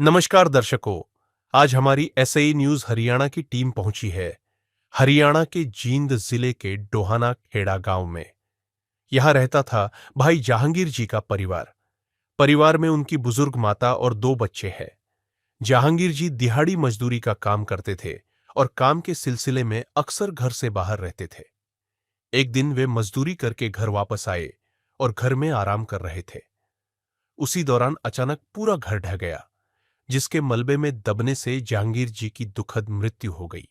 नमस्कार दर्शकों। आज हमारी एसआई न्यूज हरियाणा की टीम पहुंची है हरियाणा के जींद जिले के डोहाना खेड़ा गांव में। यहां रहता था भाई जहांगीर जी का परिवार। परिवार में उनकी बुजुर्ग माता और 2 बच्चे हैं। जहांगीर जी दिहाड़ी मजदूरी का काम करते थे और काम के सिलसिले में अक्सर घर से बाहर रहते थे। एक दिन वे मजदूरी करके घर वापस आए और घर में आराम कर रहे थे। उसी दौरान अचानक पूरा घर ढह गया, जिसके मलबे में दबने से जहांगीर जी की दुखद मृत्यु हो गई।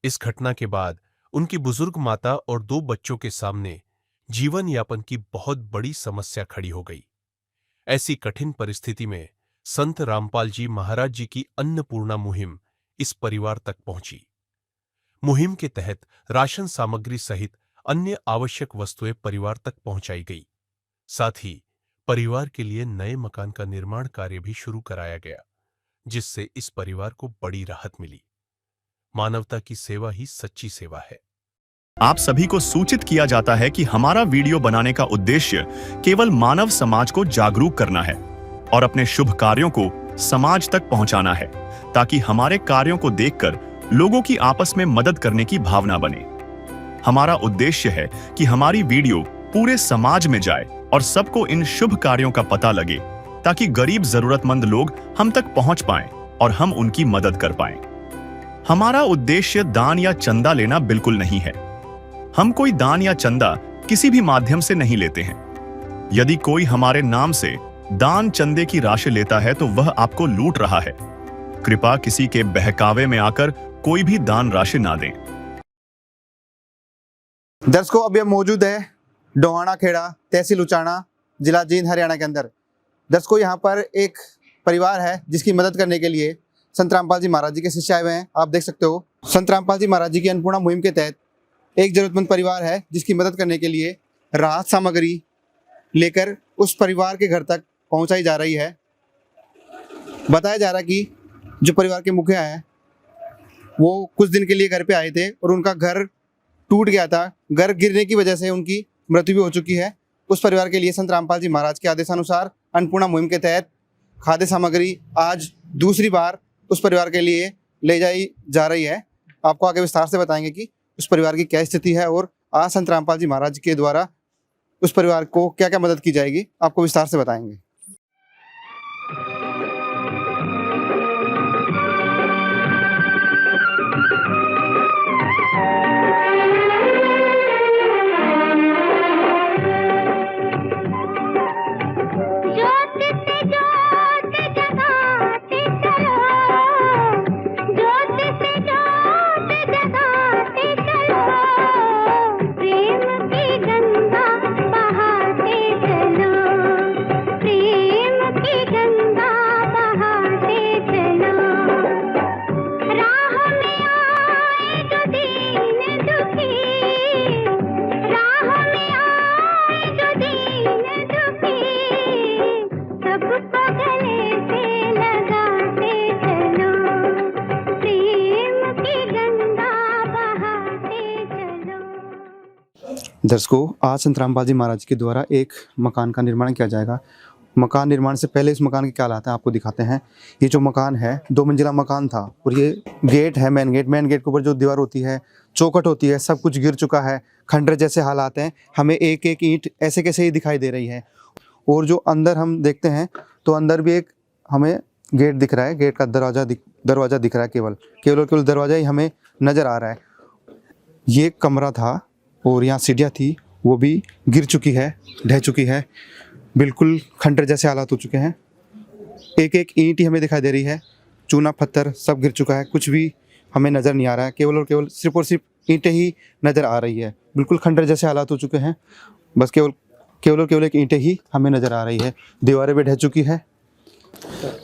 इस घटना के बाद उनकी बुजुर्ग माता और 2 बच्चों के सामने जीवन यापन की बहुत बड़ी समस्या खड़ी हो गई। ऐसी कठिन परिस्थिति में संत रामपाल जी महाराज जी की अन्नपूर्णा मुहिम इस परिवार तक पहुंची। मुहिम के तहत राशन सामग्री सहित अन्य आवश्यक वस्तुएं परिवार तक पहुंचाई गई। साथ ही परिवार के लिए नए मकान का निर्माण कार्य भी शुरू कराया गया, जिससे इस परिवार को बड़ी राहत मिली। मानवता की सेवा ही सच्ची सेवा है। आप सभी को सूचित किया जाता है कि हमारा वीडियो बनाने का उद्देश्य केवल मानव समाज को जागरूक करना है और अपने शुभ कार्यों को समाज तक पहुंचाना है, ताकि हमारे कार्यों को देखकर लोगों की आपस में मदद करने की भावना बने। हमारा उद्देश्य है कि हमारी वीडियो पूरे समाज में जाए और सबको इन शुभ कार्यों का पता लगे, ताकि गरीब जरूरतमंद लोग हम तक पहुंच पाएं और हम उनकी मदद कर पाएं। हमारा उद्देश्य दान या चंदा लेना बिल्कुल नहीं है। हम कोई दान या चंदा किसी भी माध्यम से नहीं लेते हैं। यदि कोई हमारे नाम से दान चंदे की राशि लेता है तो वह आपको लूट रहा है। कृपया किसी के बहकावे में आकर कोई भी दान राशि ना दें। दर्शकों, अभी हम मौजूद है डोहाना खेड़ा, तहसील उचाना, जिला जींद, हरियाणा के अंदर। दर्शकों, यहाँ पर एक परिवार है जिसकी मदद करने के लिए संत रामपाल जी महाराज जी के शिष्य आए हुए हैं। आप देख सकते हो, संत रामपाल जी महाराज जी की अन्नपूर्णा मुहिम के तहत एक जरूरतमंद परिवार है जिसकी मदद करने के लिए राहत सामग्री लेकर उस परिवार के घर तक पहुंचाई जा रही है। बताया जा रहा है कि जो परिवार के मुखिया हैं वो कुछ दिन के लिए घर पे आए थे और उनका घर टूट गया था। घर गिरने की वजह से उनकी मृत्यु भी हो चुकी है। उस परिवार के लिए संत रामपाल जी महाराज के आदेशानुसार अन्नपूर्णा मुहिम के तहत खाद्य सामग्री आज दूसरी बार उस परिवार के लिए ले जाई जा रही है। आपको आगे विस्तार से बताएंगे कि उस परिवार की क्या स्थिति है और आज संत रामपाल जी महाराज के द्वारा उस परिवार को क्या क्या मदद की जाएगी, आपको विस्तार से बताएंगे। दर्शकों, आज संत रामपाल जी महाराज के द्वारा एक मकान का निर्माण किया जाएगा। मकान निर्माण से पहले इस मकान के क्या हालात हैं आपको दिखाते हैं। ये जो मकान है 2 मंजिला मकान था और ये गेट है, मेन गेट के ऊपर जो दीवार होती है, चौखट होती है, सब कुछ गिर चुका है। खंडर जैसे हालात हैं। हमें एक एक ईंट ऐसे कैसे ही दिखाई दे रही है। और जो अंदर हम देखते हैं तो अंदर भी एक हमें गेट दिख रहा है। गेट का दरवाज़ा दिख रहा है। केवल दरवाज़ा ही हमें नज़र आ रहा है। ये कमरा था और यहाँ सीढ़ियाँ थी, वो भी गिर चुकी है, ढह चुकी है। बिल्कुल खंडर जैसे हालात हो चुके हैं। एक एक ईंट ही हमें दिखाई दे रही है। चूना पत्थर सब गिर चुका है, कुछ भी हमें नज़र नहीं आ रहा है। केवल और केवल सिर्फ ईंटें ही नज़र आ रही है। बिल्कुल खंडर जैसे हालात हो चुके हैं। बस केवल एक ईंटें ही हमें नज़र आ रही है। दीवारें भी ढह चुकी है।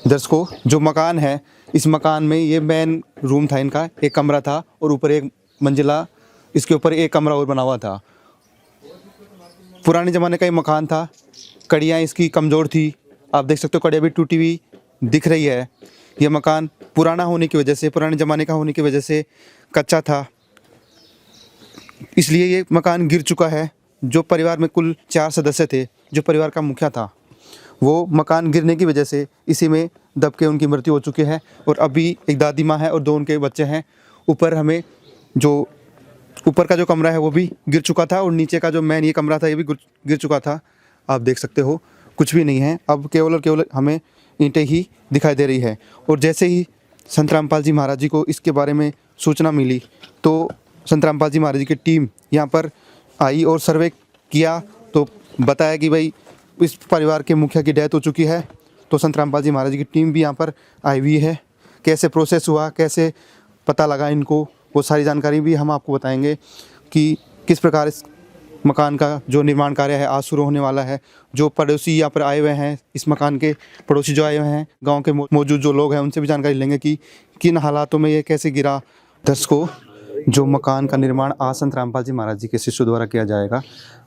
दर्शकों, जो मकान है, इस मकान में ये मेन रूम था इनका, एक कमरा था और ऊपर एक मंजिला, इसके ऊपर एक कमरा और बना हुआ था। पुराने ज़माने का ये मकान था। कड़ियाँ इसकी कमज़ोर थी। आप देख सकते हो, कड़ियाँ भी टूटी हुई दिख रही है। ये मकान पुराना होने की वजह से, पुराने ज़माने का होने की वजह से कच्चा था, इसलिए ये मकान गिर चुका है। जो परिवार में कुल 4 सदस्य थे, जो परिवार का मुखिया था, वो मकान गिरने की वजह से इसी में दब के उनकी मृत्यु हो चुकी है। और अभी एक दादी माँ है और 2 उनके बच्चे हैं। ऊपर हमें जो ऊपर का जो कमरा है वो भी गिर चुका था और नीचे का जो मेन ये कमरा था ये भी गिर चुका था। आप देख सकते हो कुछ भी नहीं है, अब केवल और केवल हमें ईंटें ही दिखाई दे रही है। और जैसे ही संत रामपाल जी महाराज जी को इसके बारे में सूचना मिली तो संत रामपाल जी महाराज जी की टीम यहाँ पर आई और सर्वे किया तो बताया कि भाई इस परिवार के मुखिया की डेथ हो चुकी है। तो संत रामपाल जी महाराज जी की टीम भी यहाँ पर आई हुई है। कैसे प्रोसेस हुआ, कैसे पता लगा इनको, वो सारी जानकारी भी हम आपको बताएंगे कि किस प्रकार इस मकान का जो निर्माण कार्य है आज शुरू होने वाला है। जो पड़ोसी यहाँ पर आए हुए हैं, इस मकान के पड़ोसी जो आए हुए हैं, गांव के मौजूद जो लोग हैं उनसे भी जानकारी लेंगे कि किन हालातों में ये कैसे गिरा। दर्शकों, जो मकान का निर्माण आज संत रामपाल जी महाराज जी के शिष्यों द्वारा किया जाएगा।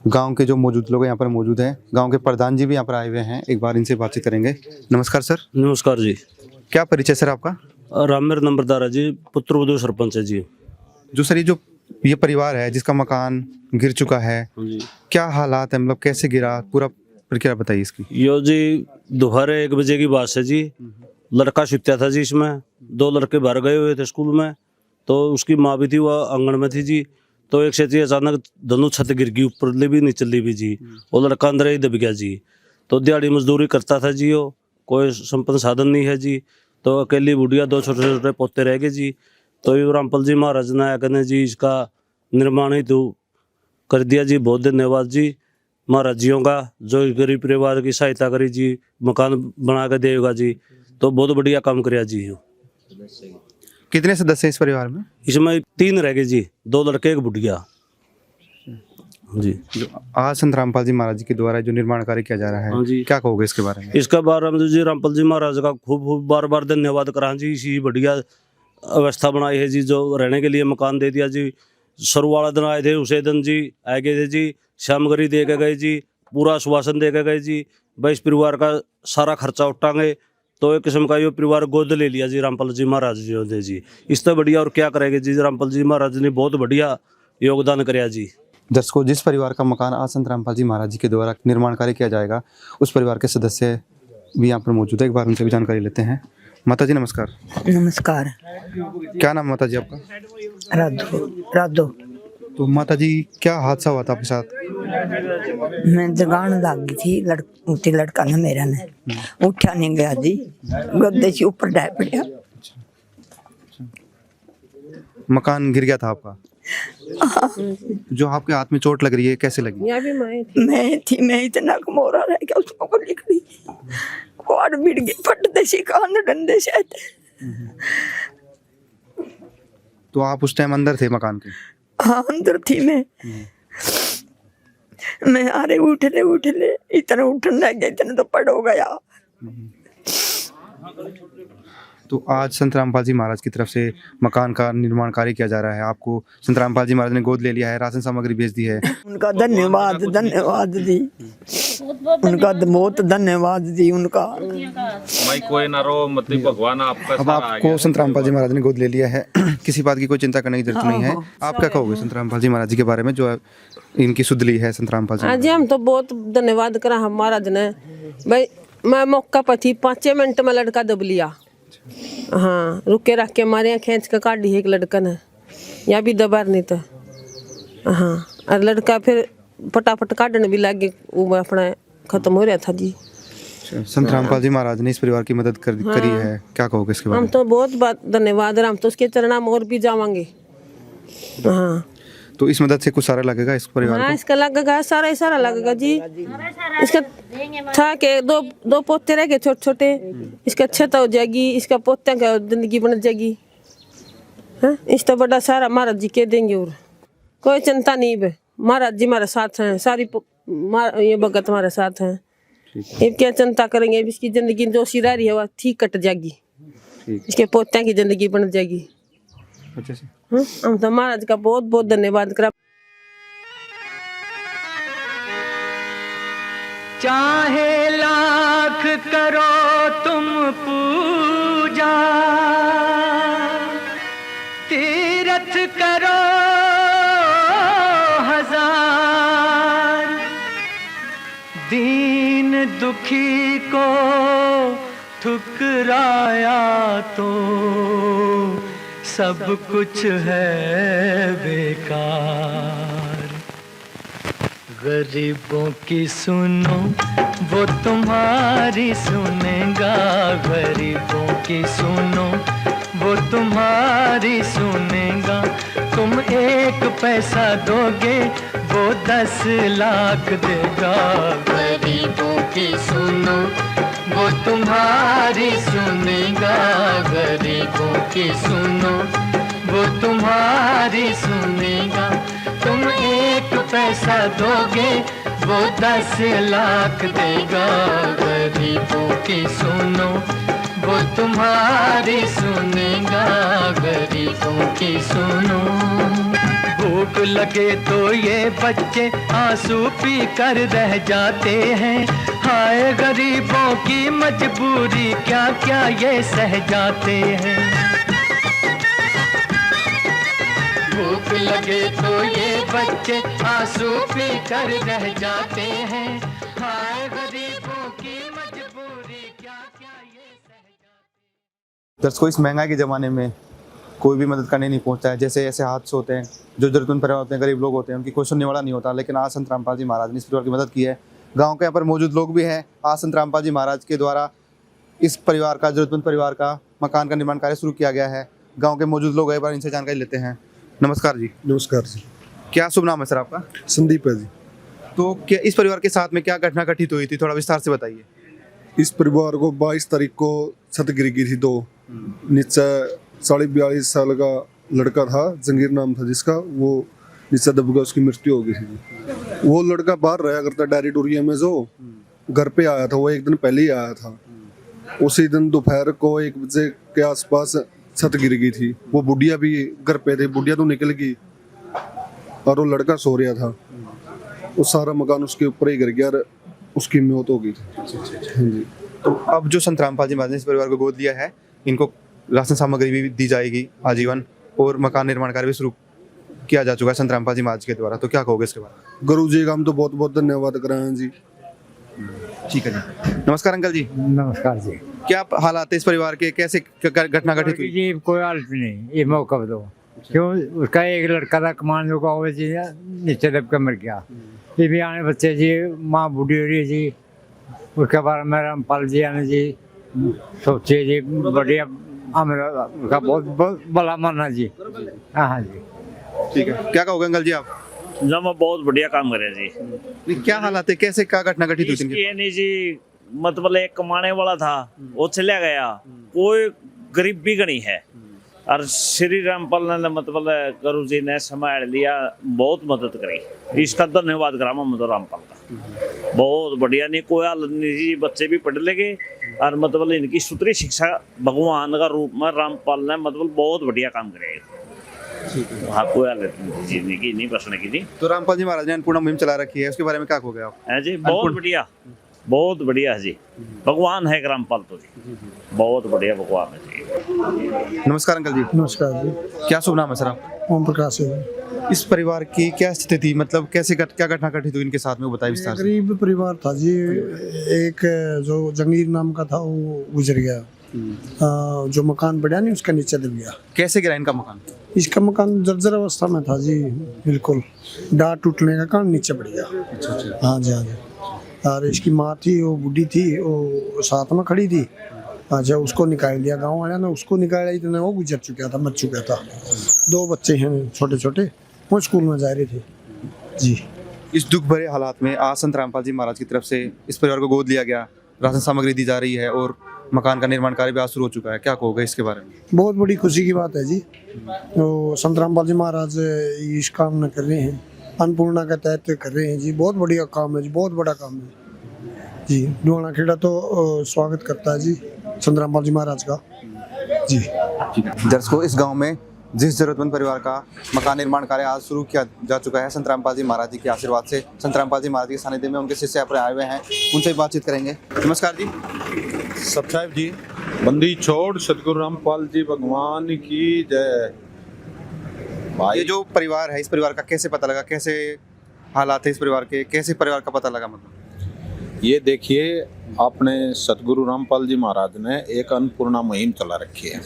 गांव के जो मौजूद लोग यहाँ पर मौजूद हैं, गांव के प्रधान जी भी यहाँ पर आए हुए हैं, एक बार इनसे बातचीत करेंगे। नमस्कार सर। नमस्कार जी। क्या परिचय सर आपका? राममेर नंबरदार जी, पुत्र वधू सरपंच है जी। जो सर ये परिवार है जिसका मकान गिर चुका है, जी क्या हालात है, मतलब कैसे गिरा, पूरा प्रक्रिया बताइए इसकी। यो जी दोपहर 1 बजे की बात है जी। लड़का सुत्या था जी, इसमें 2 लड़के बाहर गए हुए थे स्कूल में, तो उसकी माँ भी थी, वह आंगन में थी जी। तो एक से अचानक दोनों छत गिर गई, ऊपर भी नीचे भी जी। वो लड़का अंदर ही दब गया जी। तो दिहाड़ी मजदूरी करता था जी, वो कोई संपन्न साधन नहीं है जी। तो अकेली बुढ़िया 2 छोटे छोटे पोते रह गए जी। तो ये रामपाल जी महाराज ने कहने जी इसका निर्माण ही तो कर दिया जी। बहुत धन्यवाद जी महाराज जियों का, जो गरीब परिवार की सहायता करी जी, मकान बना के देगा जी। तो बहुत बढ़िया काम कराया जी। कितने सदस्य हैं इस परिवार में? इसमें 3 रह गए जी, 2 लड़के 1 बुढ़िया जी। जो आज संत रामपाल जी महाराज जी के द्वारा जो निर्माण कार्य किया जा रहा हाँ है, जी। क्या कहोगे इसके बारे में? इसका बारे में जी रामपाल जी महाराज का खूब खूब बार बार धन्यवाद करा जी। इसी बढ़िया अवस्था बनाई है जी, जो रहने के लिए मकान दे दिया जी। शुरू वाला दिन आए थे, उसे दिन जी आए गए थे जी, श्यामगरी दे के गए जी, पूरा आश्वासन दे के गए जी। भाई इस परिवार का सारा खर्चा उठाएंगे। तो एक किस्म का ये परिवार गोद ले लिया जी रामपाल जी महाराज जी ने जी। इससे बढ़िया और क्या करेंगे जी, रामपाल जी महाराज ने बहुत बढ़िया योगदान कराया जी। दर्शकों, जिस परिवार का मकान आज संत रामपाल जी महाराज जी के द्वारा निर्माण कार्य किया जाएगा, उस परिवार के सदस्य भी यहाँ पर मौजूद है। एक बार उनसे भी जानकारी लेते हैं। माता जी नमस्कार। नमस्कार। क्या नाम माता जी आपका? राधो। तो माता जी, क्या हादसा हुआ था आपके साथ? मैं जगान लग गई थी, उठी लड़का ना मेरा ने उठा नहीं गया जी, गद्दे से ऊपर डाल पड़ा। मकान गिर गया था आपका? जो आपके हाथ में चोट लग रही है, कैसे लगी? मैं इतना कमोरा रह गया, उसको को निकली और बिड़ गई, फटते से कान डंडे से। तो आप उस टाइम अंदर थे मकान के? हाँ अंदर थी मैं अरे उठ ले इतना उठने लग गया, इतना तो पड़ हो गया। तो आज संत रामपाल जी महाराज की तरफ से मकान का निर्माण कार्य किया जा रहा है। आपको संत रामपाल जी महाराज ने गोद ले लिया है, राशन सामग्री भेज दी है। उनका धन्यवाद दी, उनका बहुत धन्यवाद दी उनका। मैं कोई ना रो, मतलब भगवान आपका अब आपको संत रामपाल जी महाराज ने गोद ले लिया है, किसी बात की कोई चिंता करने की जरूरत नहीं है। आप क्या कहोगे संत रामपाल जी महाराज जी के बारे में, जो इनकी सुध ली है संत रामपाल जी? हाँ जी, हम तो बहुत धन्यवाद करा हम महाराज ने। भाई मैं मौका पर थी, 5 मिनट में लड़का दब लिया। हाँ, रुके रख के मारे खींच के काट दी एक लड़का ने, या भी दबार नहीं था। हाँ, और लड़का फिर फटाफट काटने भी लगे, वो अपना खत्म हो रहा था जी। संत रामपाल जी महाराज ने इस परिवार की मदद करी है, क्या कहोगे इसके बारे हम में? तो बहुत धन्यवाद, हम तो उसके चरणों में और भी जावांगे। हाँ, तो इस मदद से कुछ सारा लगेगा इस परिवार हाँ को? इसका लगेगा, सारा लगेगा जी। इसका था के दो पोते रह गए छोटे छोटे, इसका छत हो जाएगी, इसका पोते का जिंदगी बन जाएगी। हाँ, इस तो बड़ा सारा महाराज जी के देंगे, और कोई चिंता नहीं है। महाराज जी हमारे साथ हैं, सारी ये भगत हमारे साथ हैं। ये क्या चिंता करेंगे, इसकी जिंदगी जो सिरा रही है वह ठीक कट जाएगी, इसके पोत्या की जिंदगी बन जाएगी। अच्छे से हम तो महाराज का बहुत बहुत धन्यवाद करा। चाहे लाख करो तुम पूजा, तीरथ करो 1000, दीन दुखी को ठुकराया तो सब कुछ है बेकार। गरीबों की सुनो वो तुम्हारी सुनेगा, गरीबों की सुनो वो तुम्हारी सुनेगा। तुम 1 पैसा दोगे वो 10 लाख देगा। गरीबों की सुनो वो तुम्हारी सुनेगा, गरीबों की सुनो वो तुम्हारी सुनेगा। तुम 1 पैसा दोगे वो 10 लाख देगा। गरीबों की सुनो वो तुम्हारी सुनेगा, गरीबों की सुनो। भूख लगे तो ये बच्चे आंसू पी कर रह जाते हैं। हाय गरीबों की मजबूरी क्या क्या ये सह जाते हैं। भूख लगे तो ये बच्चे आंसू पी कर रह जाते हैं। हाय गरीबों की मजबूरी क्या क्या ये सह जाते हैं। दर्शकों, इस महंगाई के ज़माने में कोई भी मदद करने नहीं पहुंचता है। जैसे ऐसे हादसे होते हैं, जो जरूरतमंद परिवार होते हैं, गरीब लोग होते हैं, उनकी कोई सुनने वाला नहीं होता। लेकिन आज संत रामपाल जी महाराज ने इस परिवार की मदद की है। गांव के यहाँ पर मौजूद लोग भी हैं। आज संत रामपाल जी महाराज के द्वारा इस परिवार का, जरूरतमंद परिवार का मकान का निर्माण कार्य शुरू किया गया है। गाँव के मौजूद लोग एक बार इनसे जानकारी लेते हैं। नमस्कार जी। नमस्कार जी। क्या शुभ नाम है सर आपका? संदीप है जी। तो क्या इस परिवार के साथ में क्या घटना घटित हुई थी, थोड़ा विस्तार से बताइए। इस परिवार को 22 तारीख को छत गिर गई थी। 2 नीचे 40-42 साल का लड़का था, जंगीर नाम था जिसका, वो नीचे दब गया, उसकी मृत्यु हो गई थी। वो लड़का बाहर रहा करता डायरी टूरिया में, जो घर पे आया था वो 1 दिन पहले ही आया था। उसी दिन दोपहर को 1 बजे के आसपास छत गिर गई थी। वो बुढ़िया भी घर पे थे, बुढ़िया तो निकल गई और वो लड़का सो रहा था। वो सारा मकान उसके ऊपर ही गिर गया और उसकी मौत हो गई थी। तो अब जो संत रामपाल जी महाराज ने इस परिवार को गोद लिया है, इनको राशन सामग्री भी दी जाएगी आजीवन, और मकान निर्माण कार्य भी शुरू किया जा चुका है संत रामपाल जी महाराज के द्वारा। तो क्या कहोगे इसके बारे में? गुरु जी का हम तो बहुत बहुत धन्यवाद कराएं जी। ठीक है जी। नमस्कार अंकल जी। नमस्कार जी। क्या हालात है इस परिवार के, कैसे घटना घटित हुई? जी कोई हालत नहीं, ये मौका दो। क्यों? उसका एक लड़का था कमान जो का हुआ जी, नीचे दब कर मर गया। ये भी आने बच्चे जी, माँ बूढ़ी हो रही है जी। उसके बाद में रामपाल जी आने जी, सोचिए जी बढ़िया, उसका बहुत बहुत भला माना जी। हाँ जी। ठीक है, क्या कहोगे अंकल जी आप? जब बहुत बढ़िया काम करे जी। क्या हालात है, कैसे क्या घटना घटित हुई थी? ये नहीं जी, मतलब एक कमाने वाला था, वो चला गया। कोई गरीब भी गणी है और श्री रामपाल ने मतलब गुरु जी ने संभाल लिया, बहुत मदद करी। इसका धन्यवाद करा मैं रामपाल का, बहुत बढ़िया। नहीं कोई हालत नहीं जी, बच्चे भी पढ़ लेंगे और मतलब इनकी सूत्री शिक्षा भगवान का रूप में रामपाल ने मतलब बहुत बढ़िया काम करेगा। हाँ, कोई हालत नहीं प्रश्न की थी। तो रामपाल जी महाराज ने अन्नपूर्णा मुहिम चला रखी है, उसके बारे में क्या कहोगे आप? है जी, बहुत बढ़िया, बहुत बढ़िया है जी। भगवान है रामपाल तो जी, बहुत बढ़िया भगवान है जी। नमस्कार अंकल जी। नमस्कार जी। क्या शुभ नाम है सर आपका? ओम प्रकाश है। इस परिवार की क्या स्थिति, मतलब कैसे क्या घटना घटित हुई इनके साथ में, बताइए विस्तार से। गरीब परिवार था जी। एक जो जंगीर नाम का था वो गुजर गया। जो मकान बढ़िया नहीं उसका नीचे दब गया। कैसे गिरा इनका मकान? इसका मकान जर्जर अवस्था में था जी, बिल्कुल डाट टूटने का कारण नीचे बढ़ गया। हाँ जी, हाँ जी। और इसकी माँ थी, वो बूढ़ी थी, वो साथ में खड़ी थी। अच्छा, उसको निकाल दिया गांव वाले ने, उसको निकाला, इतने वो गुजर चुका था, मर चुका था। 2 बच्चे हैं छोटे छोटे, वो स्कूल में जा रहे थे जी। इस दुख भरे हालात में आज संत रामपाल जी महाराज की तरफ से इस परिवार को गोद लिया गया, राशन सामग्री दी जा रही है और मकान का निर्माण कार्य भी आज शुरू हो चुका है। क्या कहोगे इसके बारे में? बहुत बड़ी खुशी की बात है जी। तो संत रामपाल जी महाराज इस काम न कर रहे हैं, अन्नपूर्णा के तहत कर रहे हैं जी। बहुत बढ़िया काम है जी, बहुत बड़ा काम है जी। डुआना खेड़ा तो स्वागत करता है जी संत रामपाल जी महाराज का जी। दर्शकों, इस गांव में जिस जरूरतमंद परिवार का मकान निर्माण कार्य आज शुरू किया जा चुका है, संत रामपाल जी महाराज जी के आशीर्वाद से, संत रामपाल जी महाराज के सानिध्य में उनके शिष्य यहाँ पर आए हुए हैं, उनसे बातचीत करेंगे। नमस्कार जी। सतसाहिब जी, बंदी छोड़ सतगुरु रामपाल जी भगवान की जय। ये जो परिवार है, इस परिवार का कैसे पता लगा, कैसे हालात है इस परिवार के, कैसे परिवार का पता लगा? मतलब ये देखिए, आपने सतगुरु रामपाल जी महाराज ने एक अन्नपूर्णा मुहिम चला रखी है,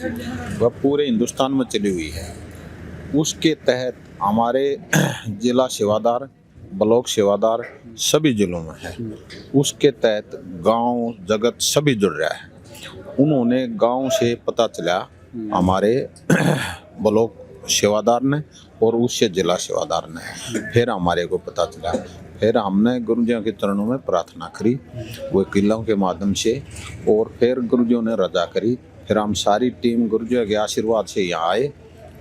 वह पूरे हिंदुस्तान में चली हुई है। उसके तहत हमारे जिला सेवादार, ब्लॉक सेवादार सभी जिलों में है। उसके तहत गांव जगत सभी जुड़ रहा है। उन्होंने गांव से पता चला हमारे ब्लॉक सेवादार ने और उससे जिला सेवादार ने, फिर हमारे को पता चला, फिर हमने गुरुजियों के चरणों में प्रार्थना करी वकीलों के माध्यम से, और फिर गुरुजियों ने रजा करी। फिर हम सारी टीम गुरुजियों के आशीर्वाद से यहाँ आए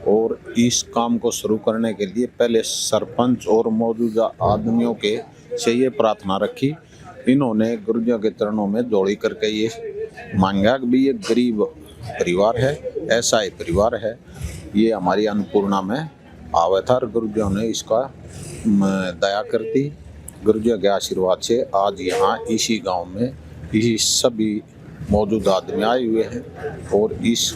और इस काम को शुरू करने के लिए पहले सरपंच और मौजूदा आदमियों के से ये प्रार्थना रखी। इन्होंने गुरुजियों के चरणों में जोड़ी करके ये मांगा कि भी ये गरीब परिवार है, ऐसा ही परिवार है, ये हमारी अन्नपूर्णा में आवा था और गुरुजियों ने इसका दया करती। गुरुजियों के आशीर्वाद से आज यहाँ इसी गांव में इसी सभी मौजूद आदमी आए हुए हैं और इस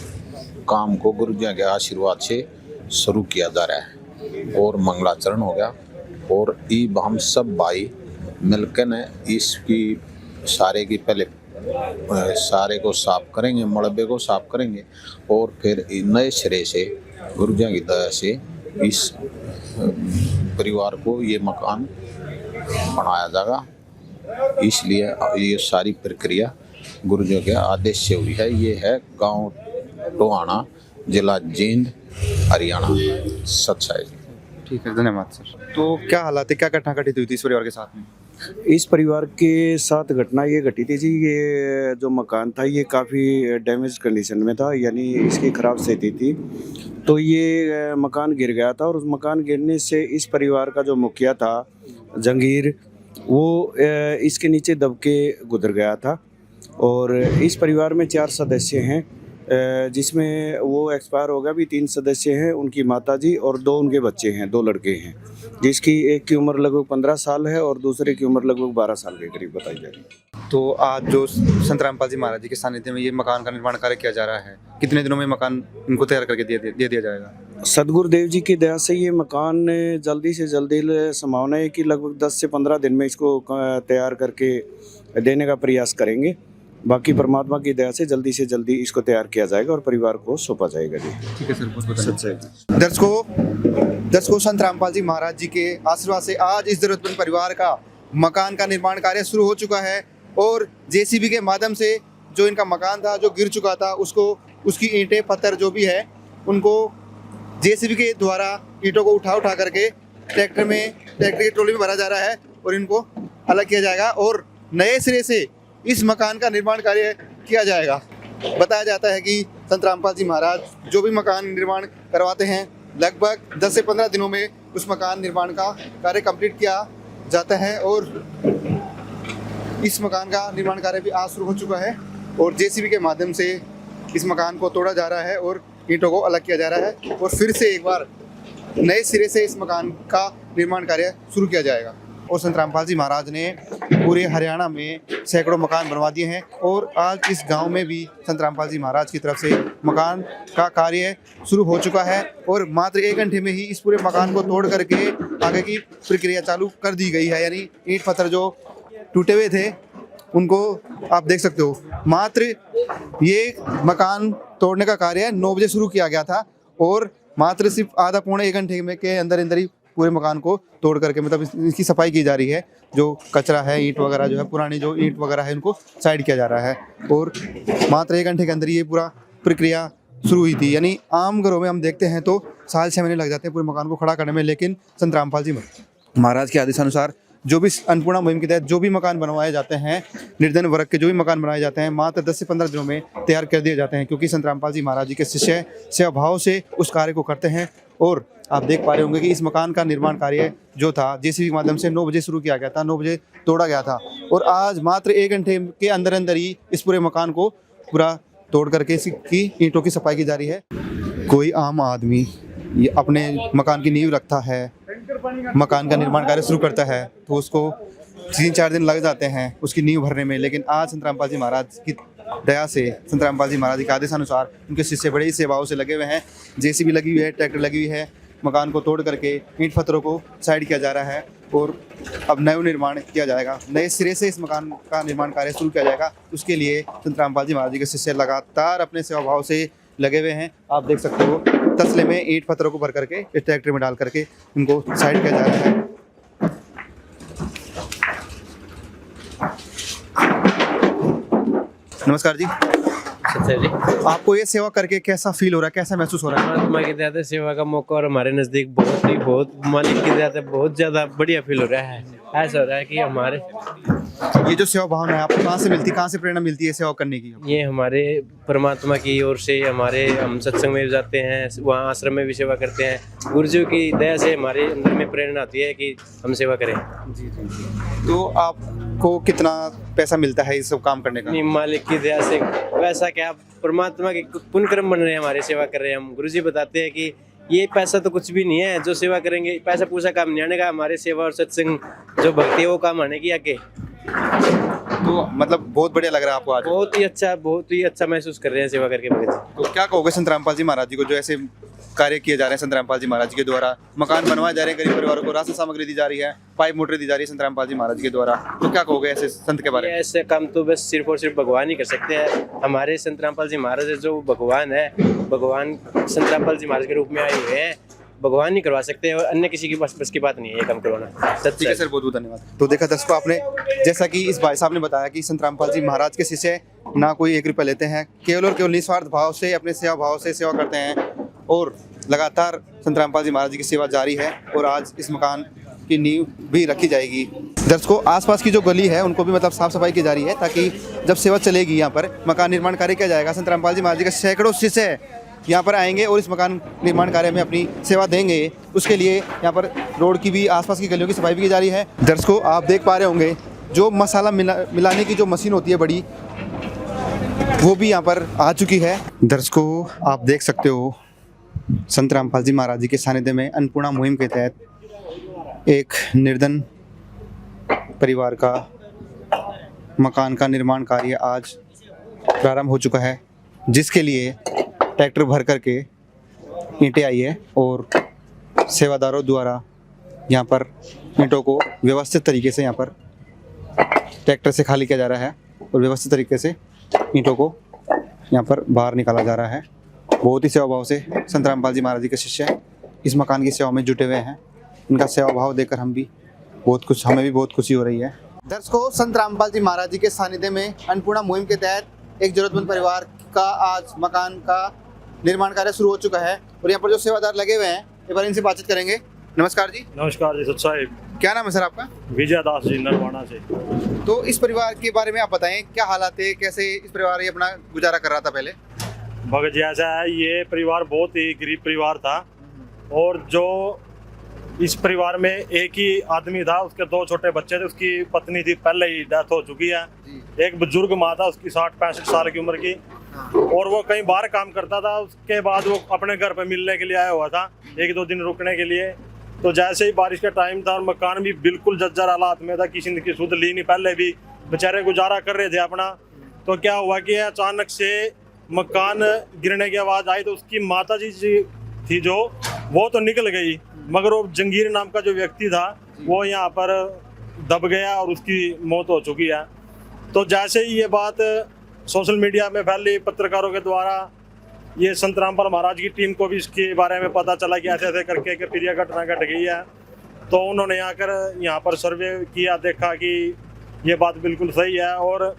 काम को गुरुजियों के आशीर्वाद से शुरू किया जा रहा है और मंगलाचरण हो गया। और ईब हम सब भाई मिलकर ने इसकी सारे की पहले सारे को साफ करेंगे, मलबे को साफ करेंगे और फिर नए सिरे से गुरुजियों की दया से इस परिवार को ये मकान बनाया जाएगा। इसलिए ये सारी प्रक्रिया गुरुजियों के आदेश से हुई है। ये है गांव टोहाना, जिला जींद, हरियाणा। सच्चाई। ठीक है, धन्यवाद सर। तो क्या हालात है, क्या घटना घटित हुई थी इस परिवार के साथ में? इस परिवार के साथ घटना ये घटी थी जी, ये जो मकान था ये काफ़ी डैमेज कंडीशन में था, यानी इसकी ख़राब स्थिति थी। तो ये मकान गिर गया था और उस मकान गिरने से इस परिवार का जो मुखिया था जंगीर, वो इसके नीचे दब के गुजर गया था। और इस परिवार में 4 सदस्य हैं, जिसमें वो एक्सपायर हो गया। भी 3 सदस्य हैं, उनकी माताजी और 2 उनके बच्चे हैं, 2 लड़के हैं, जिसकी एक की उम्र लगभग 15 साल है और दूसरे की उम्र लगभग 12 साल के करीब बताई जा रही है। तो आज जो संत रामपाल जी महाराज जी के सानिध्य में ये मकान का निर्माण कार्य किया जा रहा है, कितने दिनों में मकान इनको तैयार करके दे दिया जाएगा? सदगुरुदेव जी की दया से ये मकान जल्दी से जल्दी संभावना है कि लगभग 10 से 15 दिन में इसको तैयार करके देने का प्रयास करेंगे। बाकी परमात्मा की दया से जल्दी इसको तैयार किया जाएगा और परिवार को सौंपा जाएगा जी। ठीक है सर, बहुत सच्चाई। दर्शकों, संत रामपाल जी महाराज जी के आशीर्वाद से आज इस जरूरतमंद परिवार का मकान का निर्माण कार्य शुरू हो चुका है और जेसीबी के माध्यम से जो इनका मकान था, जो गिर चुका था, उसकी ईंटें पत्थर जो भी है, उनको जेसीबी के द्वारा ईंटों को उठा करके ट्रैक्टर की ट्रॉली में भरा जा रहा है और इनको अलग किया जाएगा और नए सिरे से इस मकान का निर्माण कार्य किया जाएगा। बताया जाता है कि संत रामपाल जी महाराज जो भी मकान निर्माण करवाते हैं, लगभग 10 से 15 दिनों में उस मकान निर्माण का कार्य कंप्लीट किया जाता है और इस मकान का निर्माण कार्य भी आज शुरू हो चुका है और जेसीबी के माध्यम से इस मकान को तोड़ा जा रहा है और ईंटों को अलग किया जा रहा है और फिर से एक बार नए सिरे से इस मकान का निर्माण कार्य शुरू किया जाएगा। और संत रामपाल जी महाराज ने पूरे हरियाणा में सैकड़ों मकान बनवा दिए हैं और आज इस गांव में भी संत रामपाल जी महाराज की तरफ से मकान का कार्य शुरू हो चुका है और मात्र 1 घंटे में ही इस पूरे मकान को तोड़ करके आगे की प्रक्रिया चालू कर दी गई है। यानी ईंट पत्थर जो टूटे हुए थे उनको आप देख सकते हो। मात्र ये मकान तोड़ने का कार्य 9 बजे शुरू किया गया था और मात्र सिर्फ आधा पौने 1 घंटे में के अंदर ही पूरे मकान को तोड़ करके मतलब इसकी सफाई की जा रही है। जो कचरा है, ईंट वगैरह जो है, पुरानी जो ईंट वगैरह है, उनको साइड किया जा रहा है और मात्र 1 घंटे के अंदर ये पूरा प्रक्रिया शुरू हुई थी। यानी आम घरों में हम देखते हैं तो 6 महीने लग जाते हैं पूरे मकान को खड़ा करने में, लेकिन संत रामपाल जी महाराज के आदेशानुसार जो भी अन्नपूर्णा मुहिम के तहत जो भी मकान बनवाए जाते हैं, निर्धन वर्ग के जो भी मकान बनाए जाते हैं, मात्र 10 से 15 दिनों में तैयार कर दिए जाते हैं, क्योंकि संत रामपाल जी महाराज जी के शिष्य सेवा भाव से उस कार्य को करते हैं। और आप देख पा रहे होंगे कि इस मकान का निर्माण कार्य जो था जेसीबी के माध्यम से 9 बजे शुरू किया गया था, 9 बजे तोड़ा गया था और आज मात्र 1 घंटे के अंदर ही इस पूरे मकान को पूरा तोड़ करके इसकी ईंटों की सफाई की जा रही है। कोई आम आदमी ये अपने मकान की नींव रखता है, मकान का निर्माण कार्य शुरू करता है तो उसको 3-4 दिन लग जाते हैं उसकी नींव भरने में, लेकिन आज संत रामपाल जी महाराज की दया से, संत रामपाल जी महाराज के आदेशानुसार उनके शिष्य बड़े ही सेवाओं से लगे हुए हैं। जेसीबी लगी हुई है, ट्रैक्टर लगी हुई है, मकान को तोड़ करके ईंट पत्थरों को साइड किया जा रहा है और अब नव निर्माण किया जाएगा, नए सिरे से इस मकान का निर्माण कार्य शुरू किया जाएगा। उसके लिए संत रामपाल जी महाराज जी के शिष्य लगातार अपने सेवा भाव से लगे हुए हैं। आप देख सकते हो तसले में ईंट पत्थरों को भर करके इस ट्रैक्टर में डाल करके इनको साइड किया जा रहा है। नमस्कार जी। जी आपको ये सेवा करके कैसा फील हो रहा है, कैसा महसूस हो रहा है? परमात्मा की दया से सेवा का मौका और हमारे नजदीक बहुत मालिक की दया से बहुत ज्यादा बढ़िया फील हो रहा है। ऐसा हो रहा है कि हमारे ये जो सेवा भावना है आपको कहाँ से मिलती है, कहाँ से प्रेरणा मिलती है सेवा करने की? ये हमारे परमात्मा की ओर से हम सत्संग में भी जाते हैं, वहाँ आश्रम में भी सेवा करते हैं। गुरुजी की दया से हमारे अंदर में प्रेरणा आती है कि हम सेवा करें। जी जी। तो आपको कितना पैसा मिलता है इस सब काम करने का? मालिक की दया से वैसा क्या, परमात्मा के पुण्य कर्म बन रहे हैं, हमारे सेवा कर रहे हैं हम। गुरुजी बताते हैं कि ये पैसा तो कुछ भी नहीं है, जो सेवा करेंगे पैसा पूसा काम नहीं आने का, हमारे सेवा और सत्संग जो भक्ति है वो काम आने की आगे। तो मतलब बहुत बढ़िया लग रहा है आपको आज? बहुत ही अच्छा महसूस कर रहे हैं सेवा करके भगत जी। तो क्या कहोगे संत रामपाल जी महाराज जी को, जो ऐसे कार्य किए जा रहे हैं संत रामपाल जी महाराज जी के द्वारा, मकान बनवाए जा रहे हैं, गरीब परिवारों को राशन सामग्री दी जा रही है, पाइप मोटर दी जा रही है संत रामपाल जी महाराज जी के द्वारा, तो क्या कहोगे ऐसे संत के बारे में? ऐसे काम तो बस सिर्फ और सिर्फ भगवान ही कर सकते हैं। हमारे संत रामपाल जी महाराज जो भगवान है, भगवान संत रामपाल जी महाराज के रूप में आए हुए हैं, भगवान ही करवा सकते हैं और अन्य किसी की बस की बात नहीं है ये काम करवाना। ठीक है सर, बहुत बहुत धन्यवाद। तो देखा दर्शकों आपने, जैसा कि इस भाई साहब ने बताया कि संत रामपाल जी महाराज के शिष्य ना कोई 1 रुपया लेते हैं, केवल और केवल निस्वार्थ भाव से अपने सेवा भाव से सेवा करते हैं और लगातार संत रामपाल जी महाराज जी की सेवा जारी है और आज इस मकान की नींव भी रखी जाएगी। दर्शकों आसपास की जो गली है उनको भी मतलब साफ सफाई की जा रही है, ताकि जब सेवा चलेगी यहाँ पर मकान निर्माण कार्य किया जाएगा। संत रामपाल जी महाराज जी के सैकड़ों शिष्य यहाँ पर आएंगे और इस मकान निर्माण कार्य में अपनी सेवा देंगे। उसके लिए यहाँ पर रोड की भी, आसपास की गलियों की सफाई भी की जा रही है। दर्शकों आप देख पा रहे होंगे जो मसाला मिलाने की जो मशीन होती है बड़ी, वो भी यहाँ पर आ चुकी है। दर्शकों आप देख सकते हो संत रामपाल जी महाराज जी के सानिध्य में अन्नपूर्णा मुहिम के तहत एक निर्धन परिवार का मकान का निर्माण कार्य आज प्रारंभ हो चुका है, जिसके लिए ट्रैक्टर भर करके ईंटें आई है और सेवादारों द्वारा यहाँ पर ईंटों को व्यवस्थित तरीके से यहाँ पर ट्रैक्टर से खाली किया जा रहा है और व्यवस्थित तरीके से ईंटों को यहाँ पर बाहर निकाला जा रहा है। बहुत ही सेवा भाव से संत रामपाल जी महाराज जी के शिष्य इस मकान की सेवा में जुटे हुए हैं। इनका सेवा भाव देखकर हमें भी बहुत खुशी हो रही है। दर्शकों संत रामपाल जी महाराज जी के सानिध्य में अन्नपूर्णा मुहिम के तहत एक जरूरतमंद परिवार का आज मकान का निर्माण कार्य शुरू हो चुका है और यहाँ पर जो सेवादार लगे हुए हैं एक बार इनसे बातचीत करेंगे। नमस्कार जी। नमस्कार जी सत साहिब। क्या नाम है सर आपका? विजय दास जी, नरवाना से। तो इस परिवार के बारे में आप बताएं, क्या हालात है, कैसे इस परिवार ये अपना गुजारा कर रहा था पहले? भगत जी ऐसा है, ये परिवार बहुत ही गरीब परिवार था और जो इस परिवार में एक ही आदमी था, उसके 2 छोटे बच्चे थे, उसकी पत्नी थी पहले ही डेथ हो चुकी है। एक बुजुर्ग माँ था, उसकी 60-65 साल की उम्र की, और वो कहीं बाहर काम करता था। उसके बाद वो अपने घर पे मिलने के लिए आया हुआ था, 1-2 दिन रुकने के लिए। तो जैसे ही बारिश का टाइम था और मकान भी बिल्कुल जर्जर हालात में था, किसी ने की सुध ली नहीं, पहले भी बेचारे गुजारा कर रहे थे अपना। तो क्या हुआ कि अचानक से मकान गिरने की आवाज़ आई, तो उसकी माता जी थी जो, वो तो निकल गई, मगर वो जंगीर नाम का जो व्यक्ति था वो यहाँ पर दब गया और उसकी मौत हो चुकी है। तो जैसे ही ये बात सोशल मीडिया में फैली, पत्रकारों के द्वारा, ये संत रामपाल महाराज की टीम को भी इसके बारे में पता चला कि ऐसे ऐसे करके कि फिर यह घटना घट गई है। तो उन्होंने आकर यहाँ पर सर्वे किया, देखा कि ये बात बिल्कुल सही है और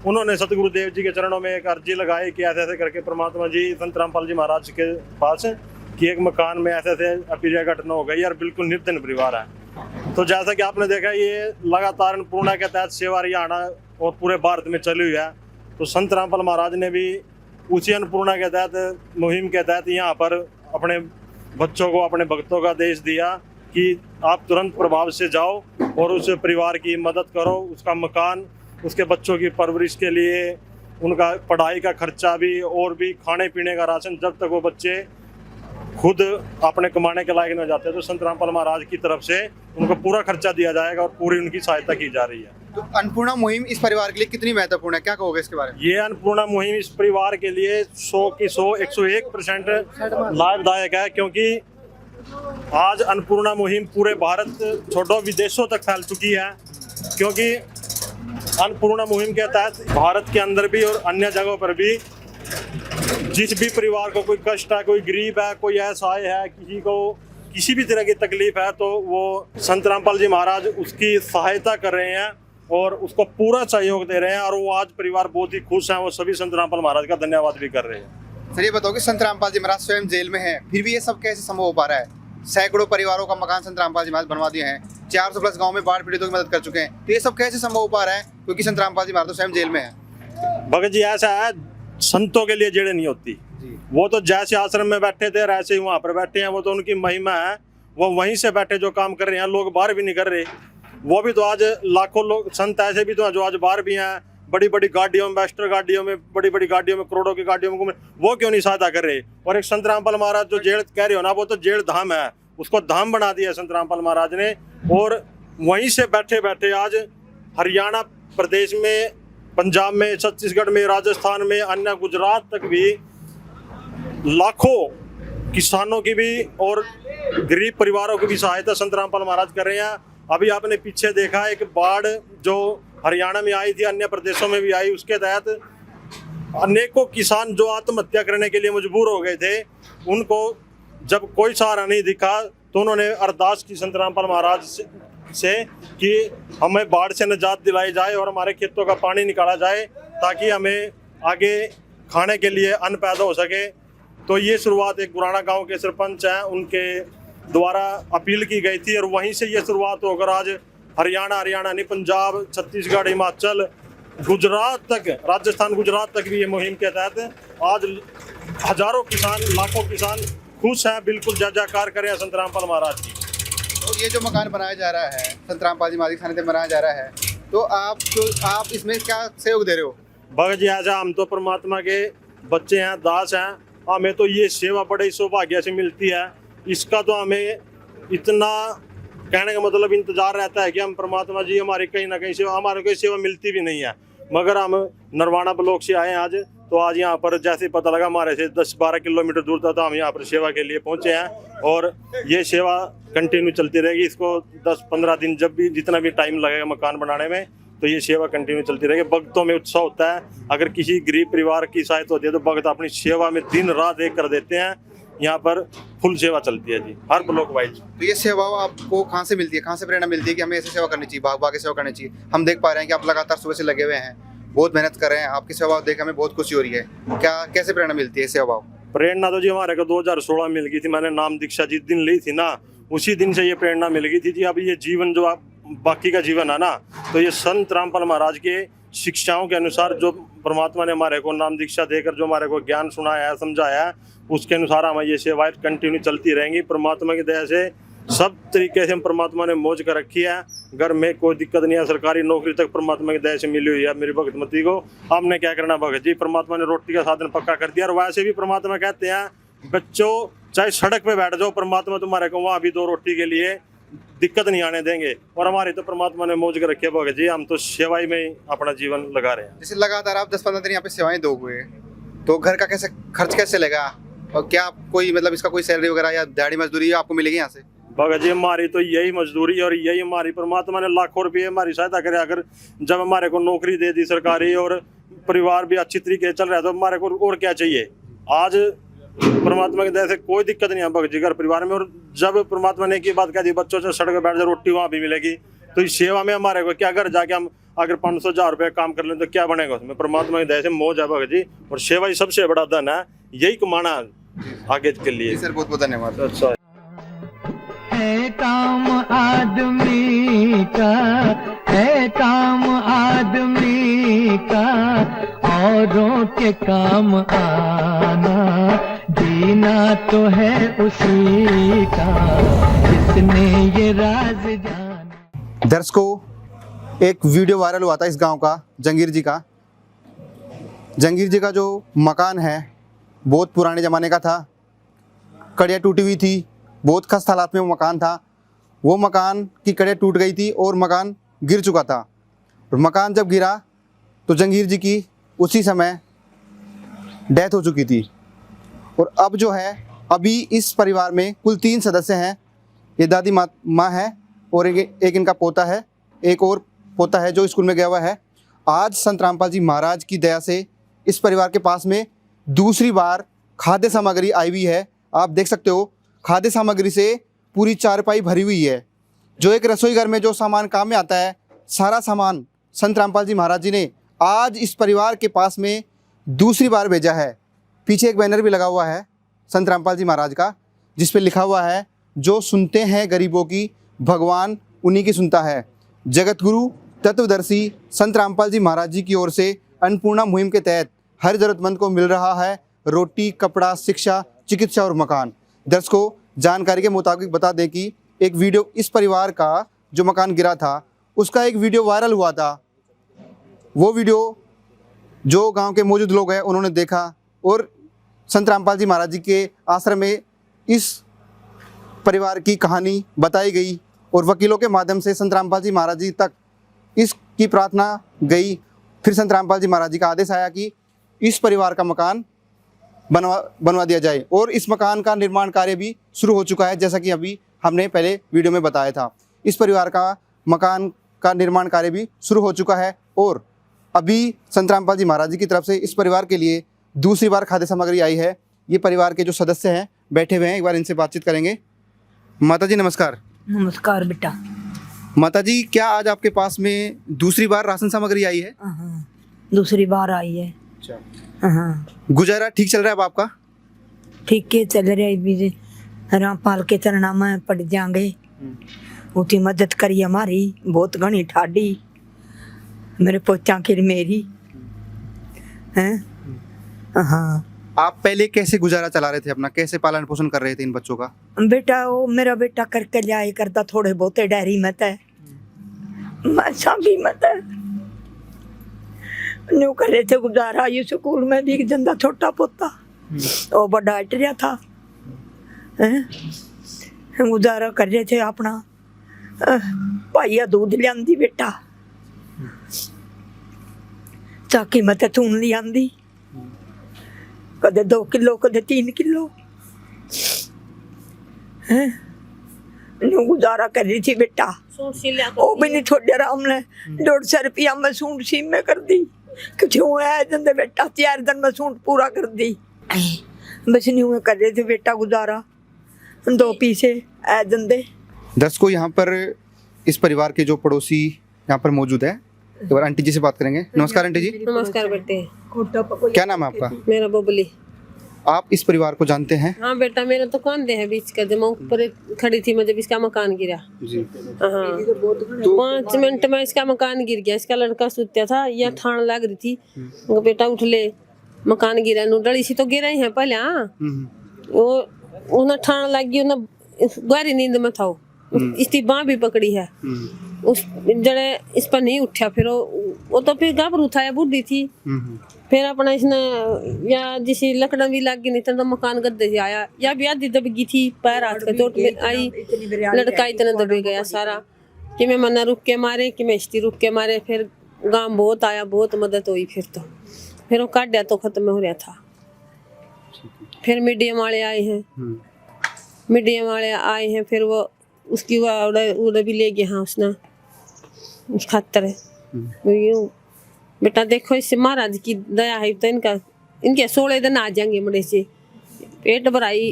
उन्होंने सतगुरुदेव जी के चरणों में एक अर्जी लगाई कि ऐसे ऐसे करके परमात्मा जी संत रामपाल जी महाराज के पास कि एक मकान में ऐसे ऐसे अप्रिय घटना हो गई और बिल्कुल निर्धन परिवार है। तो जैसा कि आपने देखा, ये लगातार अन्नपूर्णा के तहत सेवा हरियाणा और पूरे भारत में चली हुई है। तो संत रामपाल महाराज ने भी उसी अन्नपूर्णा के तहत, मुहिम के तहत यहाँ पर अपने बच्चों को, अपने भक्तों का आदेश दिया कि आप तुरंत प्रभाव से जाओ और उस परिवार की मदद करो, उसका मकान, उसके बच्चों की परवरिश के लिए, उनका पढ़ाई का खर्चा भी और भी खाने पीने का राशन, जब तक वो बच्चे खुद अपने कमाने के लायक न जाते हैं, तो संत रामपाल महाराज की तरफ से उनको पूरा खर्चा दिया जाएगा और पूरी उनकी सहायता की जा रही है। तो अन्नपूर्णा मुहिम इस परिवार के लिए कितनी महत्वपूर्ण है, क्या कहोगे इसके बारे में? ये अन्नपूर्णा मुहिम इस परिवार के लिए 100 की 100, 101% लाभदायक है, क्योंकि आज अन्नपूर्णा मुहिम पूरे भारत छोड़ो विदेशों तक फैल चुकी है, क्योंकि अन्नपूर्णा मुहिम के तहत भारत के अंदर भी और अन्य जगहों पर भी जिस भी परिवार को कोई कष्ट है, कोई गरीब है, कोई असहाय है, किसी को किसी भी तरह की तकलीफ है, तो वो संत रामपाल जी महाराज उसकी सहायता कर रहे हैं और उसको पूरा सहयोग दे रहे हैं। और वो आज परिवार बहुत ही खुश हैं, वो सभी संत रामपाल महाराज का धन्यवाद भी कर रहे हैं। सर ये बताओ कि संत रामपाल जी महाराज स्वयं जेल में हैं, फिर भी ये सब कैसे संभव हो पा रहा है? सैकड़ों परिवारों का मकान संत रामपाल जी महाराज बनवा दिए हैं, 400 प्लस गाँव में बाढ़ पीड़ितों की मदद कर चुके हैं, तो ये सब कैसे संभव हो पा रहा है? क्योंकि संत रामपाल जी महाराज तो स्वयं जेल में है। भगत जी ऐसा है, संतों के लिए जेड़े नहीं होती, वो तो जैसे आश्रम में बैठे थे ऐसे ही वहाँ पर बैठे हैं, वो तो उनकी महिमा है, वो वहीं से बैठे जो काम कर रहे हैं, लोग बाहर भी नहीं कर रहे। वो भी तो आज लाखों लोग संत ऐसे भी तो जो आज बाहर भी हैं, बड़ी बड़ी गाड़ियों में, बैस्टर गाड़ियों में, बड़ी बड़ी गाड़ियों में, करोड़ों की गाड़ियों में घूम रहे, वो क्यों नहीं सहायता कर रहे? और एक संत रामपाल महाराज जो जेल कह रहे हो ना, वो तो जेल धाम है, उसको धाम बना दिया संत रामपाल महाराज ने। और वहीं से बैठे बैठे आज हरियाणा प्रदेश में, पंजाब में, छत्तीसगढ़ में, राजस्थान में, अन्य गुजरात तक भी लाखों किसानों की भी और गरीब परिवारों की भी सहायता संत रामपाल महाराज कर रहे हैं। अभी आपने पीछे देखा एक बाढ़ जो हरियाणा में आई थी, अन्य प्रदेशों में भी आई, उसके तहत अनेकों किसान जो आत्महत्या करने के लिए मजबूर हो गए थे, उनको जब कोई सहारा नहीं दिखा तो उन्होंने अरदास की संत रामपाल महाराज से कि हमें बाढ़ से निजात दिलाई जाए और हमारे खेतों का पानी निकाला जाए, ताकि हमें आगे खाने के लिए अन्न पैदा हो सके। तो ये शुरुआत एक पुराना गांव के सरपंच हैं, उनके द्वारा अपील की गई थी और वहीं से ये शुरुआत होकर आज हरियाणा नहीं, पंजाब, छत्तीसगढ़, हिमाचल, गुजरात तक, राजस्थान, गुजरात तक भी ये मुहिम के तहत आज हजारों किसान, लाखों किसान खुश हैं, बिल्कुल जय जयकार करें संत रामपाल महाराज की। तो ये जो मकान बनाया जा रहा है संत रामपाल जी महाराज के सानिध्य में बनाया जा रहा है, तो आप इसमें क्या सहयोग दे रहे हो? भगत जी ऐसा, हम तो परमात्मा के बच्चे हैं, दास हैं, हमें तो ये सेवा बड़े सौभाग्य से मिलती है। इसका तो हमें इतना कहने का मतलब इंतजार रहता है कि हम परमात्मा जी हमारी कहीं ना कहीं सेवा, हमारे कोई सेवा मिलती भी नहीं है, मगर हम नरवाना ब्लॉक से आए हैं आज, तो आज यहाँ पर जैसे पता लगा हमारे से 10-12 किलोमीटर दूर था, तो हम यहाँ पर सेवा के लिए पहुँचे हैं और ये सेवा कंटिन्यू चलती रहेगी। इसको 10-15 दिन जब भी जितना भी टाइम लगेगा मकान बनाने में, तो ये सेवा कंटिन्यू चलती रहेगी। भक्तों में उत्साह होता है, अगर किसी गरीब परिवार की सहायता होती है तो भक्त अपनी सेवा में दिन रात एक कर देते हैं। यहाँ पर फुल सेवा चलती है जी, हर ब्लॉक वाइज। तो ये सेवा आपको कहाँ से मिलती है, कहाँ से प्रेरणा मिलती है कि हमें ऐसे सेवा करनी चाहिए, भाग भाग के सेवा करनी चाहिए? हम देख पा रहे हैं कि आप लगातार सुबह से लगे हुए हैं, बहुत मेहनत कर रहे हैं, आपकी सेवा देख हमें बहुत खुशी हो रही है। क्या कैसे प्रेरणा मिलती है सेवा? प्रेरणा तो जी हमारे को 2016 मिल गई थी, मैंने नाम दीक्षा जिस दिन ली थी ना, उसी दिन से ये प्रेरणा मिल गई थी जी। अब ये जीवन जो बाकी का जीवन है ना, तो ये संत रामपाल महाराज के शिक्षाओं के अनुसार जो परमात्मा ने हमारे को नाम दीक्षा देकर जो हमारे को ज्ञान सुनाया है, समझाया है, उसके अनुसार हमें ये सेवाएं कंटिन्यू चलती रहेंगी। परमात्मा की दया से सब तरीके से हम परमात्मा ने मौज कर रखी है, घर में कोई दिक्कत नहीं है, सरकारी नौकरी तक परमात्मा की दया से मिली हुई है मेरी भगतमती को। हमने क्या करना भगत जी, परमात्मा ने रोटी का साधन पक्का कर दिया। और वैसे भी परमात्मा कहते हैं बच्चों चाहे सड़क पे बैठ जाओ, परमात्मा तुम्हारे को वहाँ भी 2 रोटी के लिए दिक्कत नहीं आने देंगे। और हमारी तो परमात्मा ने मौज कर रखी है भगत जी, हम तो सेवाई में ही अपना जीवन लगा रहे हैं। जैसे लगातार आप 10-15 दिन यहाँ पे सेवाएं दोगे, तो घर का कैसे खर्च कैसे लेगा? और क्या कोई मतलब इसका कोई सैलरी वगैरह या दिहाड़ी मजदूरी आपको मिलेगी यहाँ से? भगत जी हमारी तो यही मजदूरी और यही हमारी, परमात्मा ने लाखों रुपये हमारी सहायता करे। अगर जब हमारे को नौकरी दे दी सरकारी और परिवार भी अच्छी तरीके से चल रहा है, तो हमारे को और क्या चाहिए? आज परमात्मा की दया से कोई दिक्कत नहीं है भगत जी घर परिवार में। और जब परमात्मा ने की बात कह दी बच्चों से सड़क पर बैठ जाए रोटी वहाँ भी मिलेगी, तो इस सेवा में हमारे को क्या घर जाके हम अगर 500-1000 रुपये काम कर लें तो क्या बनेगा उसमें? परमात्मा की दया से मौज है भगत जी, और सेवा ही सबसे बड़ा धन है, यही कमाना आगे के लिए। सर बहुत बहुत धन्यवाद। अच्छा है काम आदमी का, है काम आदमी का, औरों के काम आना, जीना तो है उसी का जिसने ये राज जाना। दर्शकों, एक वीडियो वायरल हुआ था इस गांव का, जंगीर जी का। जंगीर जी का जो मकान है बहुत पुराने ज़माने का था, कड़ियाँ टूटी हुई थी, बहुत खस्त हालात में वो मकान था। वो मकान की कड़ियाँ टूट गई थी और मकान गिर चुका था। और मकान जब गिरा तो जंगीर जी की उसी समय डेथ हो चुकी थी। और अब जो है अभी इस परिवार में कुल 3 सदस्य हैं। ये दादी माँ है और एक इनका पोता है, एक और पोता है जो स्कूल में गया हुआ है। आज संत रामपाल जी महाराज की दया से इस परिवार के पास में दूसरी बार खाद्य सामग्री आई हुई है। आप देख सकते हो खाद्य सामग्री से पूरी चारपाई भरी हुई है। जो एक रसोई घर में जो सामान काम में आता है, सारा सामान संत रामपाल जी महाराज जी ने आज इस परिवार के पास में दूसरी बार भेजा है। पीछे एक बैनर भी लगा हुआ है संत रामपाल जी महाराज का, जिस पे लिखा हुआ है, जो सुनते हैं गरीबों की भगवान उन्हीं की सुनता है। जगत गुरु तत्वदर्शी संत रामपाल जी महाराज जी की ओर से अन्नपूर्णा मुहिम के तहत हर जरूरतमंद को मिल रहा है रोटी, कपड़ा, शिक्षा, चिकित्सा और मकान। दर्शकों, जानकारी के मुताबिक बता दें कि एक वीडियो इस परिवार का जो मकान गिरा था उसका एक वीडियो वायरल हुआ था। वो वीडियो जो गांव के मौजूद लोग हैं उन्होंने देखा और संत रामपाल जी महाराज जी के आश्रम में इस परिवार की कहानी बताई गई और वकीलों के माध्यम से संत रामपाल जी महाराज जी तक इसकी प्रार्थना गई। फिर संत रामपाल जी महाराज जी का आदेश आया कि इस परिवार का मकान बनवा दिया जाए और इस मकान का निर्माण कार्य भी शुरू हो चुका है, जैसा कि अभी हमने पहले वीडियो में बताया था। इस परिवार का मकान का निर्माण कार्य भी शुरू हो चुका है और अभी संत रामपाल जी महाराज जी की तरफ से इस परिवार के लिए दूसरी बार खाद्य सामग्री आई है। ये परिवार के जो सदस्य हैं बैठे हुए हैं, एक बार इनसे बातचीत करेंगे। माता जी नमस्कार। नमस्कार बेटा। माता जी, क्या आज आपके पास में दूसरी बार राशन सामग्री आई है? हाँ, दूसरी बार आई है। अच्छा। हाँ, गुजारा ठीक चल रहा है अब आपका? ठीक के चल रहा है भी। रामपाल के चरणा में पड़ जाएंगे, उठी मदद करी हमारी बहुत घनी ठाडी, मेरे पोचा की मेरी हैं। हाँ, आप पहले कैसे गुजारा चला रहे थे अपना, कैसे पालन पोषण कर रहे थे इन बच्चों का? बेटा वो मेरा बेटा करके जाए करता थोड़े बहुते डेयरी में है, में है न्यू कर रहे थे गुजारा। ये स्कूल में भी जंदा छोटा पोता वो बड़ा अटरिया था, गुजारा कर रहे थे अपना। पाइया दूध लियांदी बेटा, चाकी मत थून लियांदी, कदे 2 किलो कदे 3 किलो गुजारा कर रही थी बेटा। वो भी नहीं छोड़े राम ने 150 रुपया में सूट सीम में कर दी, क्यों है जंदे बेटा 4 दिन में सूट पूरा कर दी। बस न्यू कर रहे थे बेटा गुजारा, 2 पीसे ऐ जंदे। दर्शकों, यहाँ पर इस परिवार के जो पड़ोसी यहाँ पर मौजूद है, एक बार आंटी जी से बात करेंगे। नमस्कार आंटी जी। नमस्कार बेटे। क्या नाम है आपका? मेरा बबली। आप इस परिवार को जानते हैं? हाँ बेटा, मेरा तो कौन दे है बीच का, जब मैं ऊपर खड़ी थी मैं जब इसका मकान गिरा। जी। हाँ, 5 मिनट में इसका मकान गिर गया। इसका लड़का सुत्या था, यह ठाण लग रही थी, बेटा उठ ले मकान गिरा। डली सी तो गिरा ही है पहले। हाँ, वो उन्हें ठाण लग गई, उन्हें गहरी नींद में था, इसकी बाँ भी पकड़ी है, उस जड़े इस पर नहीं उठा। फिर वो तो फिर घबरू था, बूढ़ी थी। फिर अपना इसने या जिसे लकड़ा भी लग गई, नहीं तो मकान गद्दे से आया, या भी आधी दबगी थी, पैर हाथ का चोट में आई, लड़का इतना दबे गया सारा कि मैं मना रुक के मारे, कि मैं इश्ती रुक के मारे। फिर गांव बहुत आया, बहुत मदद हुई। फिर वो काट तो खत्म हो रहा था। फिर मीडियम वाले आए हैं, मीडियम वाले आए हैं, फिर वो उसकी उड़े भी ले गए। हाँ, उसने उस खातर बेटा देखो, इससे महाराज की दया है तो इनके 16 दिन आ जाएंगे बड़े से, पेट भराई,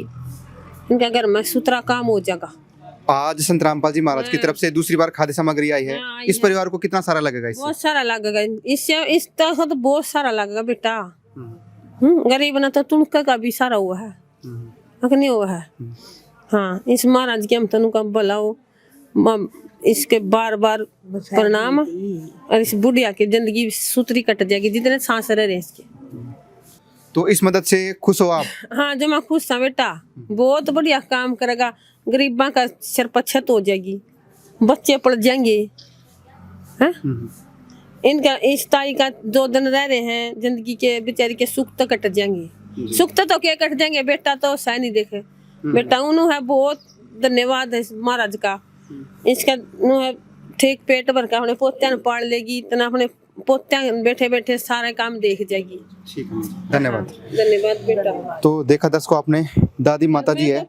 इनका घर में सुथरा काम हो जाएगा। आज संत रामपाल जी महाराज की तरफ से दूसरी बार खाद्य सामग्री आई है। इस परिवार को कितना सारा लगेगा? इससे बहुत सारा लगेगा, इससे इस तरह तो बहुत सारा लगेगा बेटा। गरीब ना तो तुणका का भी सारा हुआ है, नहीं हुआ है। हाँ, इस महाराज के हम तनु का भला हो, इसके बार बार प्रणाम। और इस बुढ़िया की जिंदगी सुथरी कट जाएगी, जितने सांस रह रहे इसके। तो इस मदद से खुश हो आप? हाँ, जो मैं खुश था बेटा, बहुत बढ़िया काम करेगा। गरीबा का सिर पर छत हो जाएगी, बच्चे पढ़ जाएंगे। इनका इस ताई का 2 दिन रह रहे हैं जिंदगी के, बेचारी के सुख तो कट जाएंगे। सुख तो क्या कट जाएंगे बेटा, तो सह नहीं देखे बेटा। उन्होंने है बहुत धन्यवाद है महाराज का। इसका है ठीक पेट भर का अपने पोत्या ने पाल लेगी, इतना अपने पोत्या बैठे बैठे सारे काम देख जाएगी। ठीक है, धन्यवाद। धन्यवाद बेटा। तो देखा दर्शकों आपने, दादी माता जी है,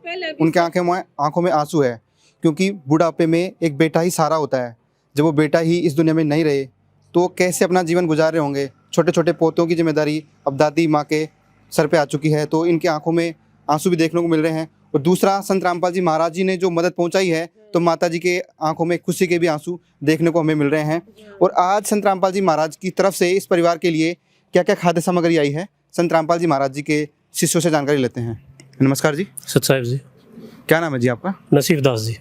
उनके आंखों में आंसू है, क्योंकि बुढ़ापे में एक बेटा ही सहारा होता है। जब वो बेटा ही इस दुनिया में नहीं रहे तो कैसे अपना जीवन गुजार रहे होंगे। छोटे छोटे पोतों की जिम्मेदारी अब दादी माँ के सर पे आ चुकी है, तो इनके आंखों में आंसू भी देखने को मिल रहे हैं। और दूसरा, संत रामपाल जी महाराज जी ने जो मदद पहुंचाई है, तो माता जी के आंखों में खुशी के भी आंसू देखने को हमें मिल रहे हैं। और आज संत रामपाल जी महाराज की तरफ से इस परिवार के लिए क्या क्या खाद्य सामग्री आई है, संत रामपाल जी महाराज जी के शिष्यों से जानकारी लेते हैं। नमस्कार जी। सत साहिब जी। क्या नाम है जी आपका? नसीब दास जी।